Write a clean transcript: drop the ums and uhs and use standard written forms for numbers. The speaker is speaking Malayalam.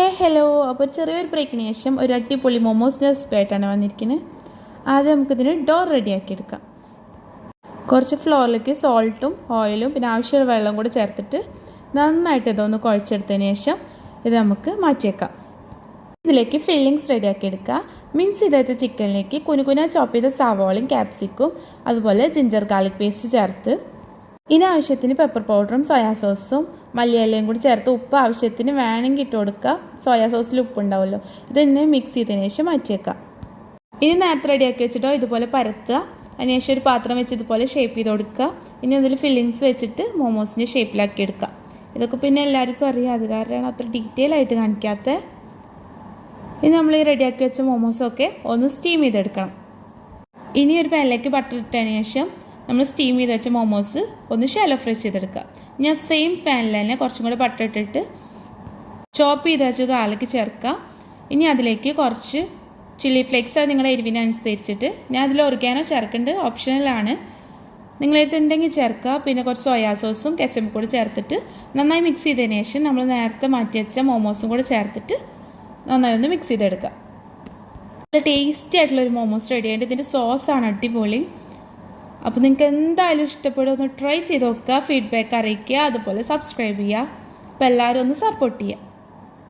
ഹലോ അപ്പോൾ ചെറിയൊരു ബ്രേക്കിന് ശേഷം ഒരു അടിപൊളി മൊമോസിൻ്റെ റെസിപ്പി ആയിട്ടാണ് വന്നിരിക്കുന്നത്. ആദ്യം നമുക്കിതിന് ഡോ റെഡിയാക്കി എടുക്കാം. കുറച്ച് ഫ്ലോറിലേക്ക് സോൾട്ടും ഓയിലും പിന്നെ ആവശ്യമുള്ള വെള്ളം കൂടി ചേർത്തിട്ട് നന്നായിട്ട് ഇതൊന്ന് കുഴച്ചെടുത്തതിന് ശേഷം ഇത് നമുക്ക് മാറ്റിയേക്കാം. ഇതിലേക്ക് ഫില്ലിങ്സ് റെഡിയാക്കി എടുക്കുക. മിക്സ് ചെയ്ത് വെച്ച ചിക്കനിലേക്ക് കുനുകുന ചോപ്പ് ചെയ്ത സവാളയും ക്യാപ്സിക്കും അതുപോലെ ജിഞ്ചർ ഗാർലിക് പേസ്റ്റ് ചേർത്ത് ഇനി ആവശ്യത്തിന് പെപ്പർ പൗഡറും സോയാ സോസും മല്ലിയിലയും കൂടി ചേർത്ത് ഉപ്പ് ആവശ്യത്തിന് വേണമെങ്കിൽ ഇട്ട് കൊടുക്കുക. സോയാ സോസിൽ ഉപ്പുണ്ടാവുമല്ലോ. ഇതിനെ മിക്സ് ചെയ്തതിന് ശേഷം മാറ്റിയേക്കാം. ഇനി നേരത്തെ റെഡിയാക്കി വെച്ചിട്ടോ ഇതുപോലെ പരത്തുക. അതിനുശേഷം ഒരു പാത്രം വെച്ച് ഇതുപോലെ ഷേപ്പ് ചെയ്ത് കൊടുക്കുക. ഇനി അതിൽ ഫില്ലിങ്സ് വെച്ചിട്ട് മോമോസിൻ്റെ ഷേപ്പിലാക്കി എടുക്കുക. ഇതൊക്കെ പിന്നെ എല്ലാവർക്കും അറിയാം, അത് കാരണമാണ് അത്ര ഡീറ്റെയിൽ ആയിട്ട് കാണിക്കാത്തത്. ഇനി നമ്മൾ ഈ റെഡിയാക്കി വെച്ച മോമോസൊക്കെ ഒന്ന് സ്റ്റീം ചെയ്തെടുക്കണം. ഇനി ഒരു പാനിലേക്ക് ബട്ടർ ഇട്ടതിന് ശേഷം നമ്മൾ സ്റ്റീം ചെയ്ത് വെച്ച മോമോസ് ഒന്ന് ഷാലോ ഫ്രൈ ചെയ്തെടുക്കുക. ഞാൻ സെയിം പാനിൽ തന്നെ കുറച്ചും കൂടെ ബട്ടർ ഇട്ടിട്ട് ചോപ്പ് ചെയ്ത് വെച്ച ഗാർലിക് ചേർക്കുക. ഇനി അതിലേക്ക് കുറച്ച് ചില്ലി ഫ്ലേക്സ്, അത് നിങ്ങളുടെ എരിവിനനുസരിച്ചിട്ട്. ഞാൻ അതിൽ ഓർഗാനോ ചേർക്കേണ്ടത് ഓപ്ഷണലാണ്, നിങ്ങളെടുത്തുണ്ടെങ്കിൽ ചേർക്കുക. പിന്നെ കുറച്ച് സോയാ സോസും കെച്ചപ്പും കൂടി ചേർത്തിട്ട് നന്നായി മിക്സ് ചെയ്തതിന് ശേഷം നമ്മൾ നേരത്തെ മാറ്റി വെച്ച മോമോസും കൂടി ചേർത്തിട്ട് നന്നായി ഒന്ന് മിക്സ് ചെയ്തെടുക്കുക. നല്ല ടേസ്റ്റി ആയിട്ടുള്ളൊരു മോമോസ് റെഡി ആയിട്ട് ഇതിൻ്റെ സോസാണ് അടിപൊളി. അപ്പോൾ നിങ്ങൾക്ക് എന്തായാലും ഇഷ്ടപ്പെടും, ഒന്ന് ട്രൈ ചെയ്ത് നോക്കുക, ഫീഡ്ബാക്ക് അറിയിക്കുക, അതുപോലെ സബ്സ്ക്രൈബ് ചെയ്യുക. അപ്പോൾ എല്ലാവരും ഒന്ന് സപ്പോർട്ട് ചെയ്യുക.